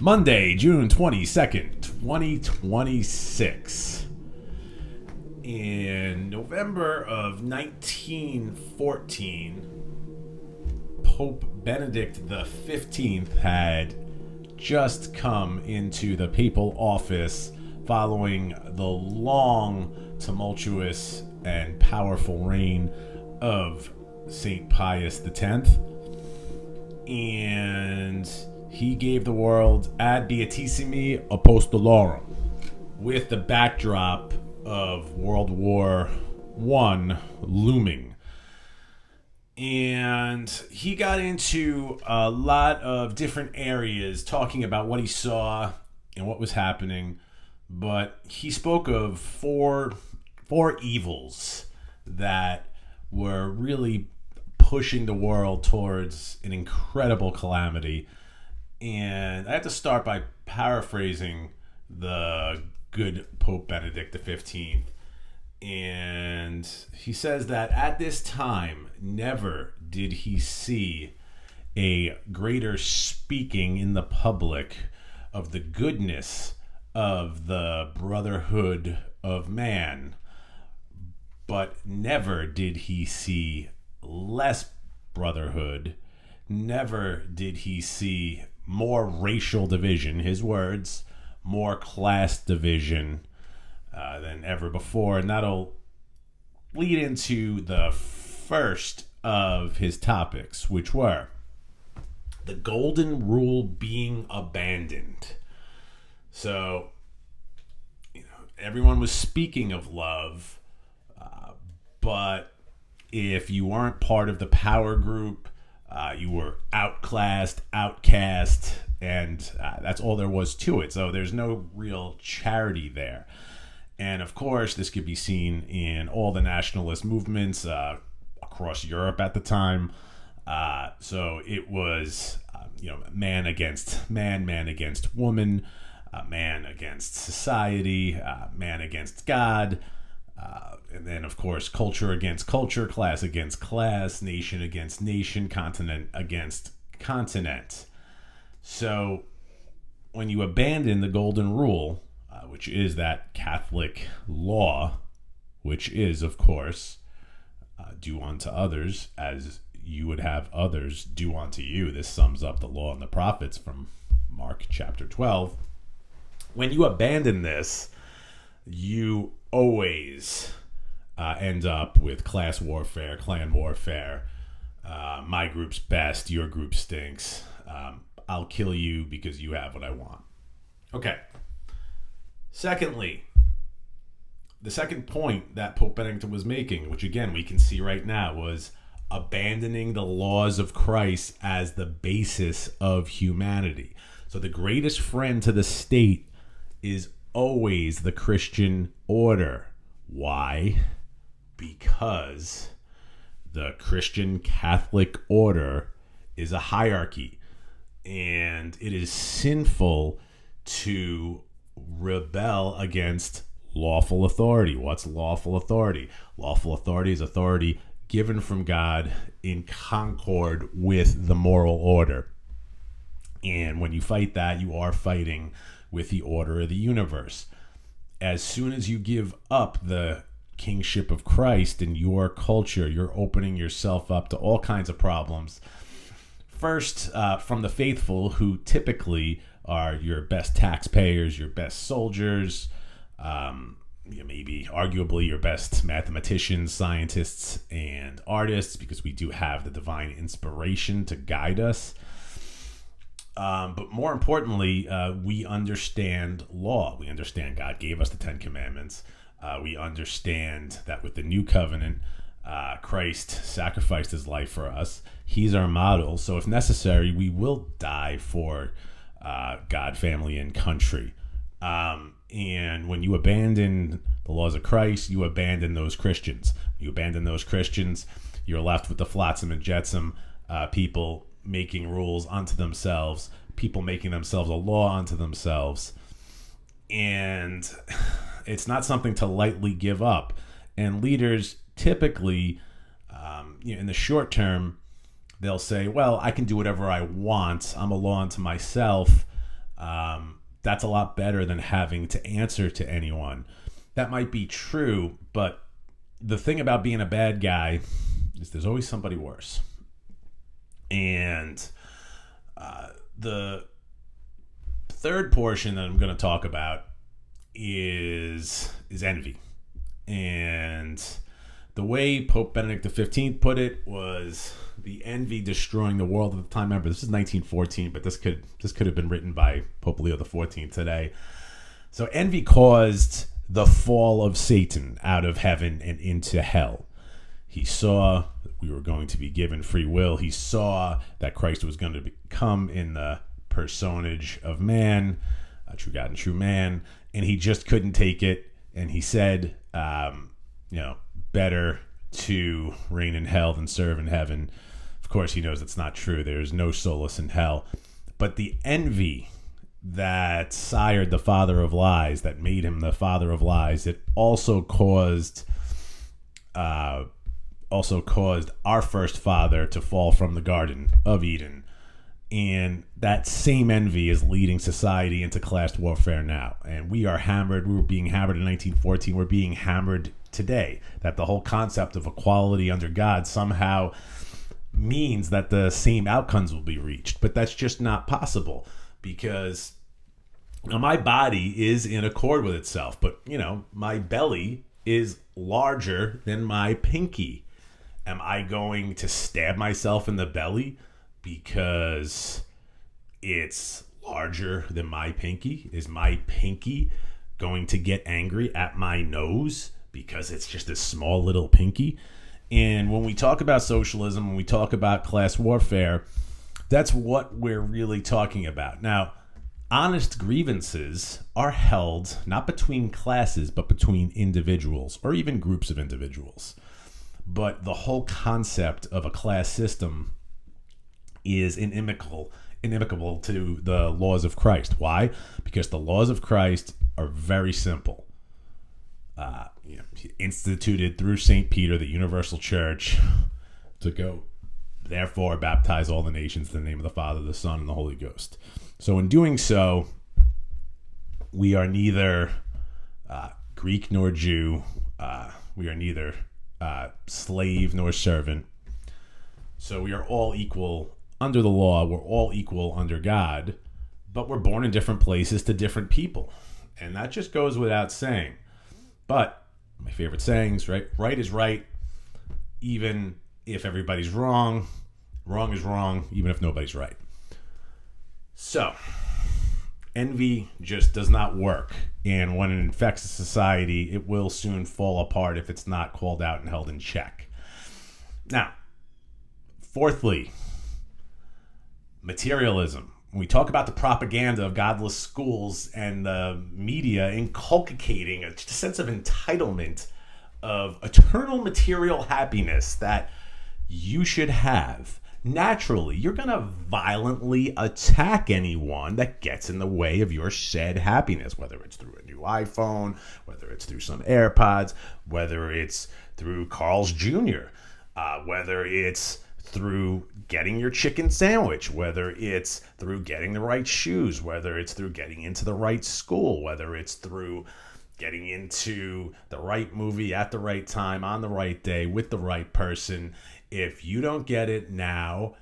Monday, June 22nd, 2026. In November of 1914, Pope Benedict XV had just come into the papal office following the long, tumultuous, and powerful reign of St. Pius X. And he gave the world Ad Beatissimi Apostolorum with the backdrop of World War I looming. And he got into a lot of different areas talking about what he saw and what was happening. But he spoke of four evils that were really pushing the world towards an incredible calamity. And I have to start by paraphrasing the good Pope Benedict XV. And he says that at this time, never did he see a greater speaking in the public of the goodness of the brotherhood of man, but never did he see less brotherhood. Never did he see more racial division, his words, more class division than ever before. And that'll lead into the first of his topics, which were the golden rule being abandoned. So, everyone was speaking of love, but if you weren't part of the power group, you were outclassed, outcast, and that's all there was to it. So there's no real charity there. And of course, this could be seen in all the nationalist movements across Europe at the time. So it was, man against man, man against woman, man against society, man against God. And then, of course, culture against culture, class against class, nation against nation, continent against continent. So when you abandon the golden rule, which is that Catholic law, which is, of course, do unto others as you would have others do unto you. This sums up the law and the prophets from Mark chapter 12. When you abandon this, you always end up with class warfare, clan warfare. My group's best, your group stinks. I'll kill you because you have what I want. Okay. Secondly, the second point that Pope Benedict was making, which again we can see right now, was abandoning the laws of Christ as the basis of humanity. So the greatest friend to the state is always the Christian order. Why? Because the Christian Catholic order is a hierarchy, and it is sinful to rebel against lawful authority. What's lawful authority? Lawful authority is authority given from God in concord with the moral order. And when you fight that, you are fighting with the order of the universe. As soon as you give up the kingship of Christ in your culture, you're opening yourself up to all kinds of problems. First, from the faithful, who typically are your best taxpayers, your best soldiers, maybe arguably your best mathematicians, scientists, and artists, because we do have the divine inspiration to guide us. But more importantly, we understand law. We understand God gave us the Ten Commandments. We understand that with the new covenant, Christ sacrificed his life for us. He's our model. So if necessary, we will die for God, family, and country. And when you abandon the laws of Christ, you abandon those Christians. You abandon those Christians, you're left with the flotsam and jetsam, people making rules unto themselves, people making themselves a law unto themselves. And it's not something to lightly give up. And leaders typically, in the short term, they'll say, well, I can do whatever I want. I'm a law unto myself. That's a lot better than having to answer to anyone. That might be true, but the thing about being a bad guy is there's always somebody worse. And the third portion that I'm going to talk about is envy. And the way Pope Benedict XV put it was the envy destroying the world at the time. Remember, this is 1914, but this could have been written by Pope Leo XIV today. So envy caused the fall of Satan out of heaven and into hell. He saw that we were going to be given free will. He saw that Christ was going to come in the personage of man, a true God and true man, and he just couldn't take it. And he said, better to reign in hell than serve in heaven. Of course, he knows it's not true. There's no solace in hell. But the envy that sired the father of lies, that made him the father of lies, it also caused our first father to fall from the Garden of Eden. And that same envy is leading society into class warfare now. And we are hammered. We were being hammered in 1914. We're being hammered today. That the whole concept of equality under God somehow means that the same outcomes will be reached. But that's just not possible, because my body is in accord with itself. But, my belly is larger than my pinky. Am I going to stab myself in the belly because it's larger than my pinky? Is my pinky going to get angry at my nose because it's just a small little pinky? And when we talk about socialism, when we talk about class warfare, that's what we're really talking about. Now, honest grievances are held not between classes, but between individuals or even groups of individuals. But the whole concept of a class system is inimical to the laws of Christ. Why? Because the laws of Christ are very simple. Instituted through St. Peter, the universal church, to go, therefore, baptize all the nations in the name of the Father, the Son, and the Holy Ghost. So in doing so, we are neither Greek nor Jew. We are neither slave nor servant. So we are all equal under the law. We're all equal under God, but we're born in different places to different people. And that just goes without saying. But my favorite sayings, right? Right is right, even if everybody's wrong. Wrong is wrong, even if nobody's right. So, envy just does not work. And when it infects a society, it will soon fall apart if it's not called out and held in check. Now, fourthly, materialism. When we talk about the propaganda of godless schools and the media inculcating a sense of entitlement of eternal material happiness that you should have, naturally, you're going to violently attack anyone that gets in the way of your said happiness, whether it's through a new iPhone, whether it's through some AirPods, whether it's through Carl's Jr., whether it's through getting your chicken sandwich, whether it's through getting the right shoes, whether it's through getting into the right school, whether it's through getting into the right movie at the right time, on the right day, with the right person. If you don't get it now,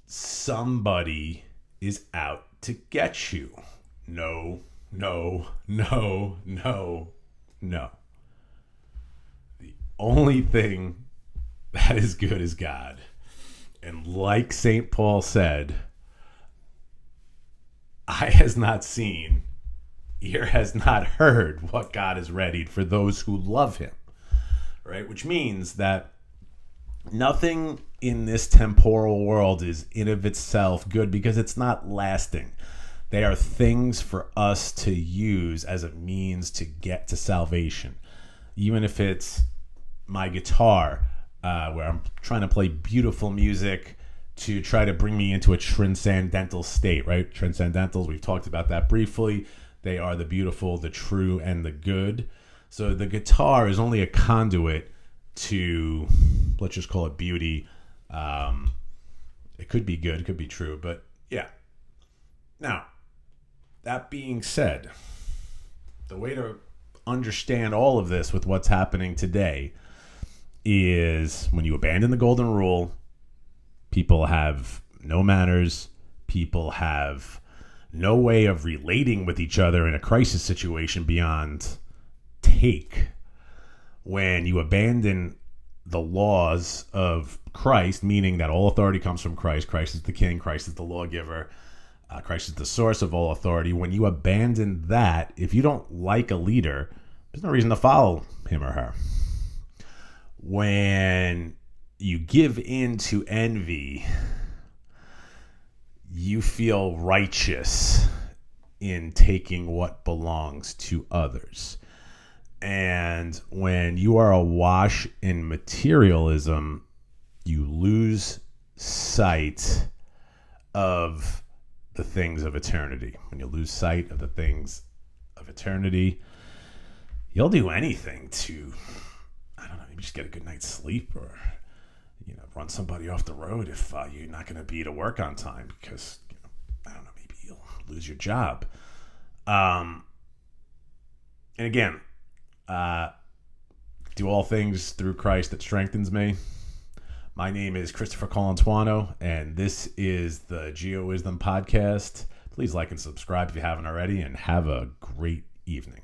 somebody is out to get you. No, no, no, no, no. The only thing that is good is God. And like St. Paul said, eye has not seen, ear has not heard what God has readied for those who love him. Right? Which means that nothing in this temporal world is in of itself good because it's not lasting. They are things for us to use as a means to get to salvation. Even if it's my guitar, where I'm trying to play beautiful music to try to bring me into a transcendental state, right? Transcendentals, we've talked about that briefly. They are the beautiful, the true, and the good. So the guitar is only a conduit to, let's just call it beauty. It could be good, it could be true, but yeah. Now, that being said, the way to understand all of this with what's happening today is when you abandon the golden rule, people have no manners, people have no way of relating with each other in a crisis situation beyond take. When you abandon the laws of Christ, meaning that all authority comes from Christ, Christ is the king, Christ is the lawgiver, Christ is the source of all authority. When you abandon that, if you don't like a leader, there's no reason to follow him or her. When you give in to envy, you feel righteous in taking what belongs to others. And when you are awash in materialism, you lose sight of the things of eternity. When you lose sight of the things of eternity, you'll do anything to, I don't know, maybe just get a good night's sleep, or run somebody off the road if you're not going to be to work on time because, I don't know, maybe you'll lose your job. And again, do all things through Christ that strengthens me. My name is Christopher Colantuano, and this is the Geowizdom Podcast. Please like and subscribe if you haven't already, and have a great evening.